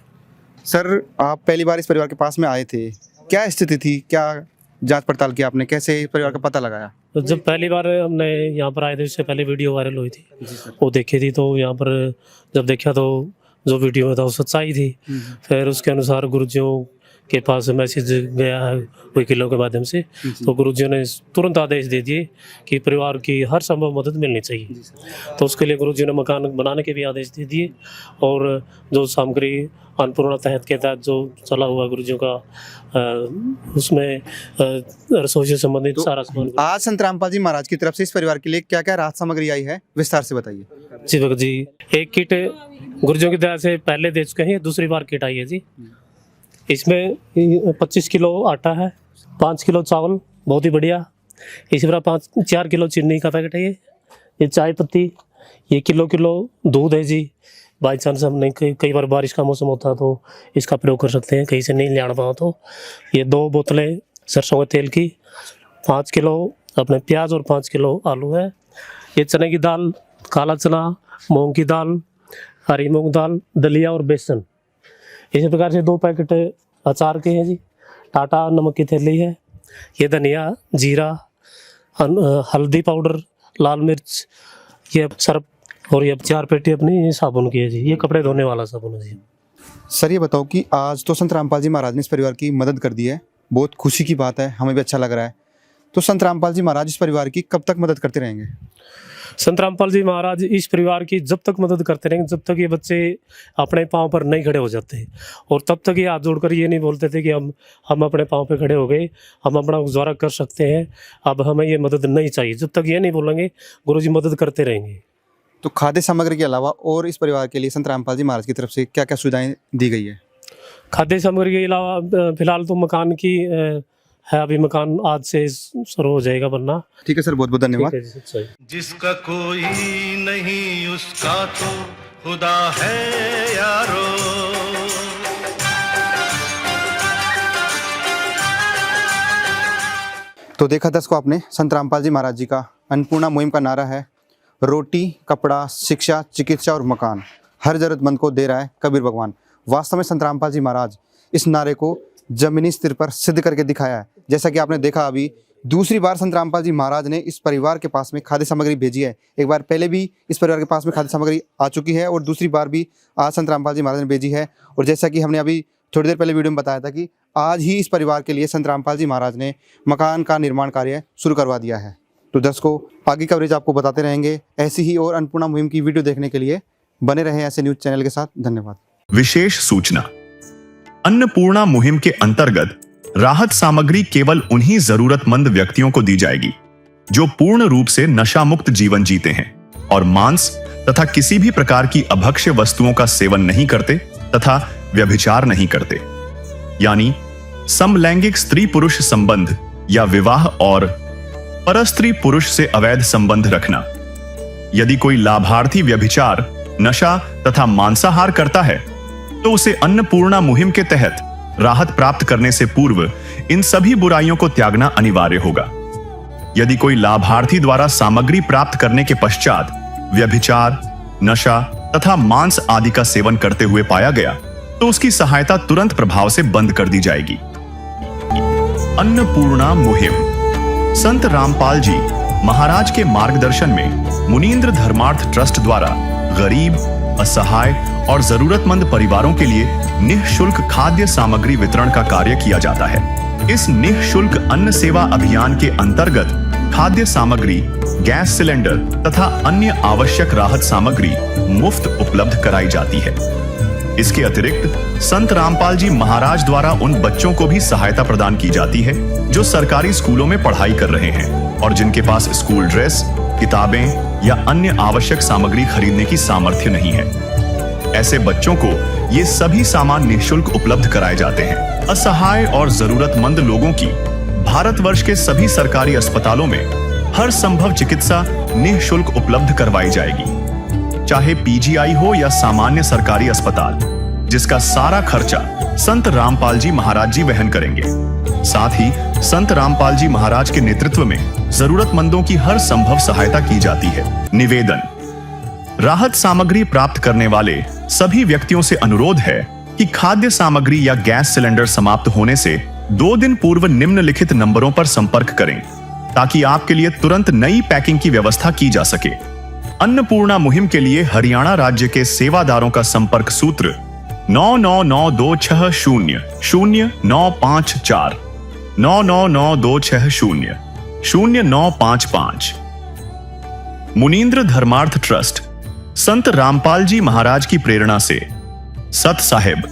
सर, आप पहली बार इस परिवार के पास में आए थे, क्या स्थिति थी, क्या जांच पड़ताल की आपने, कैसे इस परिवार का पता लगाया? तो जब पहली बार हमने यहाँ पर आए थे, उससे पहले वीडियो वायरल हुई थी, वो देखी थी, तो यहाँ पर जब देखा तो जो वीडियो में था वो सच्चाई थी। फिर उसके अनुसार गुरुजियों के पास मैसेज गया है वकीलों के माध्यम से, तो गुरुजियों ने तुरंत आदेश दे दिए कि परिवार की हर संभव मदद मिलनी चाहिए। तो उसके लिए गुरुजियों ने मकान बनाने के भी आदेश दे दिए, और जो सामग्री अन्नपूर्णा तहत के तहत जो चला हुआ गुरुजियों का उसमें रसोई से संबंधित सारा सामान। आज संत रामपाल जी महाराज की तरफ से इस परिवार के लिए क्या क्या राहत सामग्री आई है, विस्तार से बताइए। जी भगत जी, एक किट गुरुजियों की तरफ से पहले दे चुके हैं, दूसरी बार किट आई है जी। इसमें 25 किलो आटा है, 5 किलो चावल, बहुत ही बढ़िया। इसी तरह 4 किलो चीनी का पैकेट है, ये चाय पत्ती, ये किलो दूध है जी। बाई चांस हमने कई बार बारिश का मौसम होता है तो इसका प्रयोग कर सकते हैं, कहीं से नहीं ले आना पाओ तो। ये 2 बोतलें सरसों के तेल की, 5 किलो अपने प्याज और 5 किलो आलू है। ये चने की दाल, काला चना, मूंग की दाल, हरी मूंग दाल, दलिया और बेसन। इसी प्रकार से 2 पैकेट अचार के हैं जी। टाटा नमक की थैली है। ये धनिया, जीरा, हल्दी पाउडर, लाल मिर्च, ये सर्फ, और ये 4 पेटी अपनी साबुन की है जी। ये कपड़े धोने वाला साबुन है जी। सर, ये बताओ कि आज तो संत रामपाल जी महाराज ने इस परिवार की मदद कर दी है, बहुत खुशी की बात है, हमें भी अच्छा लग रहा है। तो संत रामपाल जी महाराज इस परिवार की कब तक मदद करते रहेंगे? संत रामपाल जी महाराज इस परिवार की जब तक मदद करते रहेंगे, जब तक ये बच्चे अपने पाँव पर नहीं खड़े हो जाते, और तब तक ये हाथ जोड़कर ये नहीं बोलते थे कि हम अपने पाँव पे खड़े हो गए, हम अपना गुजारा कर सकते हैं, अब हमें ये मदद नहीं चाहिए। जब तक ये नहीं बोलेंगे, गुरुजी मदद करते रहेंगे। तो खाद्य सामग्री के अलावा और इस परिवार के लिए संत रामपाल जी महाराज की तरफ से क्या क्या सुविधाएं दी गई है? खाद्य सामग्री के अलावा फिलहाल तो मकान की है, अभी मकान आज से शुरू हो जाएगा बनना। ठीक है सर, बहुत बहुत धन्यवाद। जिसका कोई नहीं उसका तो खुदा है यारो। तो देखा दर्शकों आपने, संत रामपाल जी महाराज जी का अन्नपूर्णा मुहिम का नारा है, रोटी, कपड़ा, शिक्षा, चिकित्सा और मकान, हर जरूरतमंद को दे रहा है कबीर भगवान। वास्तव में संत रामपाल जी महाराज इस नारे को जमीनी स्तर पर सिद्ध करके दिखाया है। जैसा कि आपने देखा, अभी दूसरी बार संत रामपाल जी महाराज ने इस परिवार के पास में खाद्य सामग्री भेजी है। एक बार पहले भी इस परिवार के पास में खाद्य सामग्री आ चुकी है, और दूसरी बार भी आज संत रामपाल जी महाराज ने भेजी है। और जैसा कि हमने अभी थोड़ी देर पहले वीडियो में बताया था कि आज ही इस परिवार के लिए संत रामपाल जी महाराज ने मकान का निर्माण कार्य शुरू करवा दिया है। तो दर्शकों, आगे कवरेज आपको बताते रहेंगे। ऐसी ही और अन्नपूर्णा मुहिम की वीडियो देखने के लिए बने रहें ऐसे न्यूज चैनल के साथ। धन्यवाद। विशेष सूचना, अन्नपूर्णा मुहिम के अंतर्गत राहत सामग्री केवल उन्हीं जरूरतमंद व्यक्तियों को दी जाएगी जो पूर्ण रूप से नशा मुक्त जीवन जीते हैं और मांस तथा किसी भी प्रकार की अभक्ष्य वस्तुओं का सेवन नहीं करते तथा व्यभिचार नहीं करते, यानी समलैंगिक स्त्री पुरुष संबंध या विवाह और परस्त्री पुरुष से अवैध संबंध रखना। यदि कोई लाभार्थी व्यभिचार, नशा तथा मांसाहार करता है तो उसे अन्नपूर्णा मुहिम के तहत राहत प्राप्त करने से पूर्व इन सभी बुराइयों को त्यागना अनिवार्य होगा। यदि कोई लाभार्थी द्वारा सामग्री प्राप्त करने के पश्चात व्यभिचार, नशा तथा मांस आदि का सेवन करते हुए पाया गया तो उसकी सहायता तुरंत प्रभाव से बंद कर दी जाएगी। अन्नपूर्णा मुहिम संत रामपाल जी महाराज के मार्गदर्शन में मुनीन्द्र धर्मार्थ ट्रस्ट द्वारा गरीब, असहाय और जरूरतमंद परिवारों के लिए निःशुल्क खाद्य सामग्री वितरण का कार्य किया जाता है। इस निःशुल्क अन्न सेवा अभियान के अंतर्गत खाद्य सामग्री, गैस सिलेंडर तथा अन्य आवश्यक राहत सामग्री मुफ्त उपलब्ध कराई जाती है। इसके अतिरिक्त संत रामपाल जी महाराज द्वारा उन बच्चों को भी सहायता प्रदान की जाती है जो सरकारी स्कूलों में पढ़ाई कर रहे हैं और जिनके पास स्कूल ड्रेस, किताबें या अन्य आवश्यक सामग्री खरीदने की सामर्थ्य नहीं है। ऐसे बच्चों को ये सभी सामान निःशुल्क उपलब्ध कराए जाते हैं। असहाय और जरूरतमंद लोगों की भारतवर्ष के सभी सरकारी अस्पतालों में हर संभव चिकित्सा निःशुल्क उपलब्ध करवाई जाएगी, चाहे पीजीआई हो या सामान्य सरकारी अस्पताल, जिसका सारा खर्चा संत रामपाल जी महाराज जी वहन करेंगे। साथ ही संत रामपाल जी महाराज के नेतृत्व में जरूरतमंदों की हर संभव सहायता की जाती है। निवेदन: राहत सामग्री प्राप्त करने वाले सभी व्यक्तियों से अनुरोध है कि खाद्य सामग्री या गैस सिलेंडर समाप्त होने से 2 दिन पूर्व निम्नलिखित नंबरों पर संपर्क करें ताकि आपके लिए तुरंत नई पैकिंग की व्यवस्था की जा सके। अन्नपूर्णा मुहिम के लिए हरियाणा राज्य के सेवादारों का संपर्क सूत्र 9992600954 9992600955। मुनींद्र धर्मार्थ ट्रस्ट संत रामपाल जी महाराज की प्रेरणा से सत साहिब